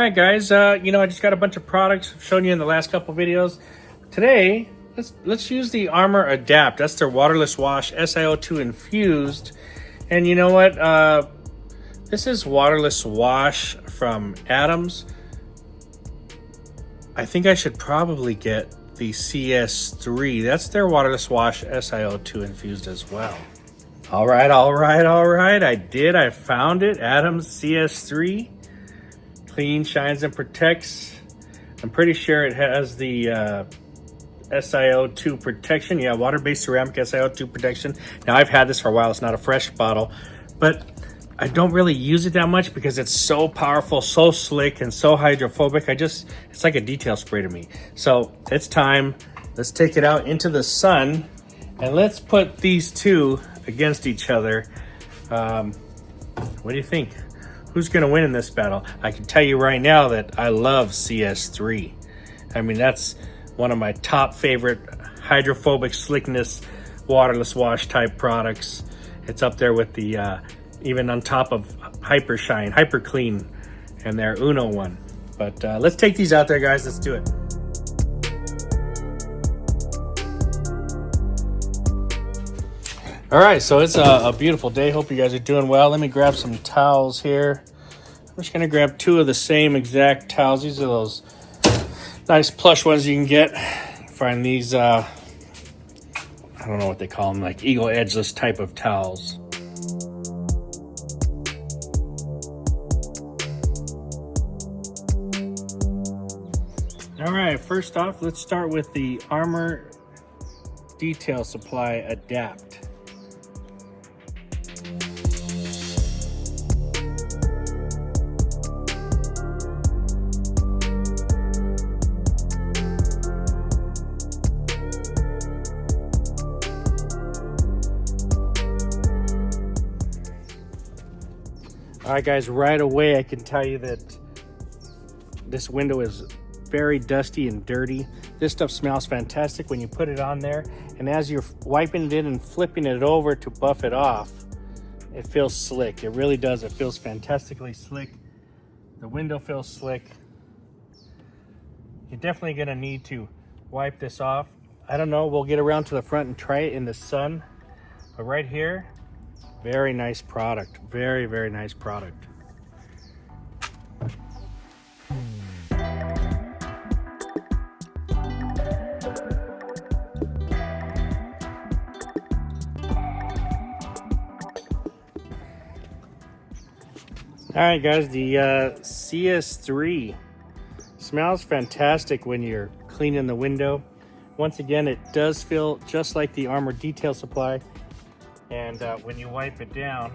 right, guys. I just got a bunch of products I've shown you in the last couple videos. Today, let's use the Amour Adapt. That's their waterless wash, SiO2 infused. And you know what? This is waterless wash from Adams. I think I should probably get the CS3. That's their waterless wash, SiO2 infused as well. All right. I found it. Adams CS3. Clean, shines, and protects. I'm pretty sure it has the SiO2 protection. Yeah, water-based ceramic SiO2 protection. Now, I've had this for a while. It's not a fresh bottle, but I don't really use it that much because it's so powerful, so slick, and so hydrophobic. It's like a detail spray to me. So it's time. Let's take it out into the sun, and let's put these two against each other. What do you think? Who's going to win in this battle? I can tell you right now that I love CS3. I mean, that's one of my top favorite hydrophobic slickness, waterless wash type products. It's up there with the, even on top of Hyper Shine, Hyper Clean, and their Uno one. But let's take these out there, guys. Let's do it. All right, so it's a beautiful day. Hope you guys are doing well. Let me grab some towels here. I'm just gonna grab two of the same exact towels. These are those nice plush ones you can get. Find these, I don't know what they call them, like Eagle Edgeless type of towels. All right, first off, let's start with the Amour Detail Supply Adapt. All right, guys, right away I can tell you that this window is very dusty and dirty. This stuff smells fantastic when you put it on there, and as you're wiping it in and flipping it over to buff it off, it feels slick. It really does. It feels fantastically slick. The window feels slick. You're definitely gonna need to wipe this off. I don't know, we'll get around to the front and try it in the sun, but right here, very nice product. Very, very nice product. All right, guys, the CS3 smells fantastic when you're cleaning the window. Once again, it does feel just like the Amour Detail Supply. And when you wipe it down,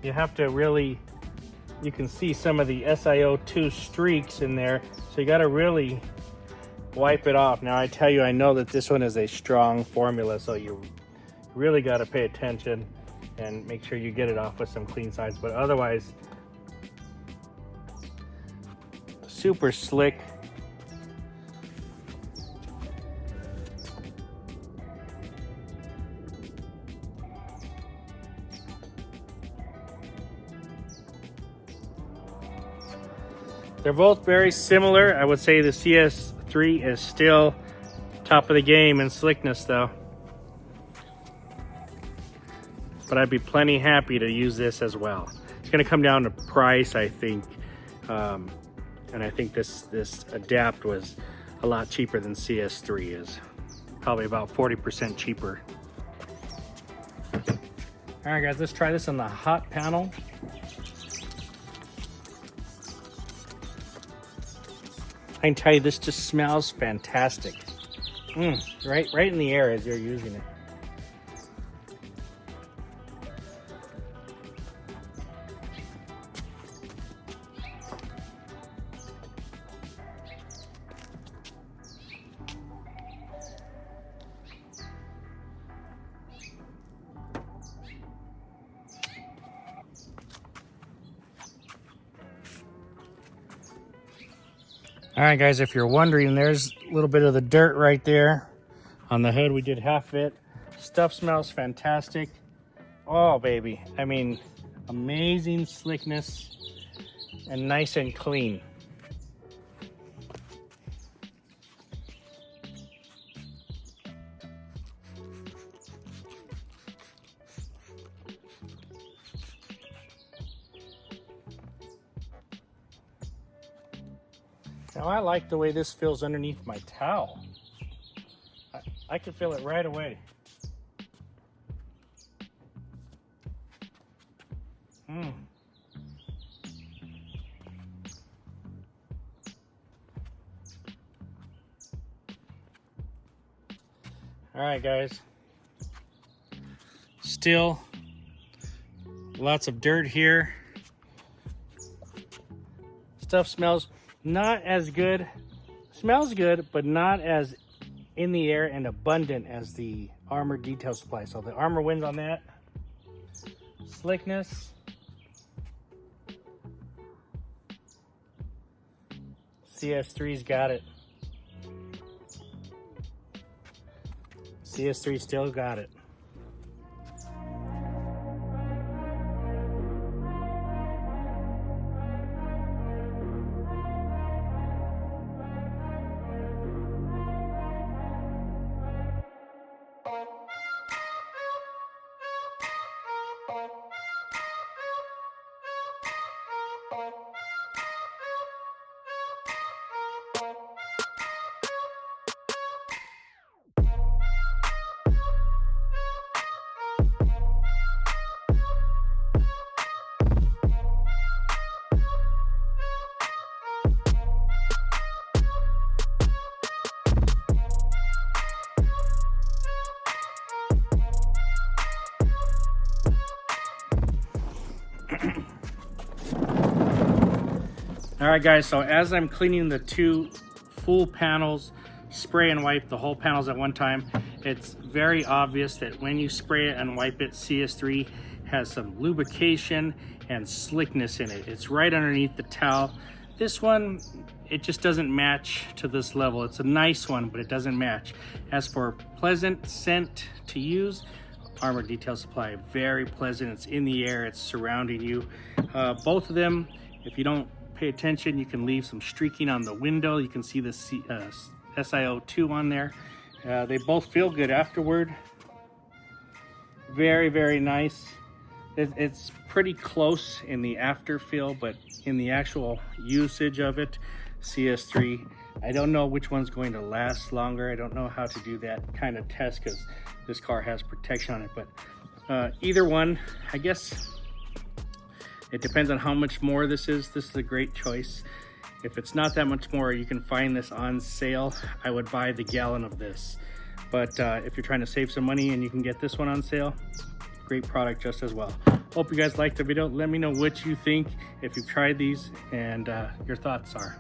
you have to really, you can see some of the SiO2 streaks in there. So you got to really wipe it off. Now I tell you, I know that this one is a strong formula, so you really got to pay attention and make sure you get it off with some clean sides. But otherwise, super slick. They're both very similar. I would say the CS3 is still top of the game in slickness though. But I'd be plenty happy to use this as well. It's gonna come down to price, I think. And I think this Adapt was a lot cheaper than CS3 is. Probably about 40% cheaper. All right, guys, let's try this on the hot panel. I can tell you, this just smells fantastic. Right in the air as you're using it. All right, guys, if you're wondering, there's a little bit of the dirt right there on the hood. We did half of it. Stuff smells fantastic. Oh, baby. I mean, amazing slickness and nice and clean. Now I like the way this feels underneath my towel. I can feel it right away. All right, guys. Still lots of dirt here. Stuff smells not as good. Smells good, but not as in the air and abundant as the Amour detail supply. So the Amour wins on that. Slickness. CS3's got it. CS3 still got it. All right, guys, so as I'm cleaning the two full panels, spray and wipe the whole panels at one time, it's very obvious that when you spray it and wipe it, CS3 has some lubrication and slickness in it. It's right underneath the towel. This one, it just doesn't match to this level. It's a nice one, but it doesn't match. As for pleasant scent to use, Amour Detail Supply, very pleasant. It's in the air, it's surrounding you. Both of them, if you don't pay attention, you can leave some streaking on the window. You can see the SiO2 on there. They both feel good afterward. Very, very nice. It's pretty close in the after feel, but in the actual usage of it, CS3, I don't know which one's going to last longer. I don't know how to do that kind of test because this car has protection on it, but either one, I guess it depends on how much more this is. This is a great choice. If it's not that much more, you can find this on sale. I would buy the gallon of this. But if you're trying to save some money and you can get this one on sale, great product just as well. Hope you guys liked the video. Let me know what you think, if you've tried these, and your thoughts are.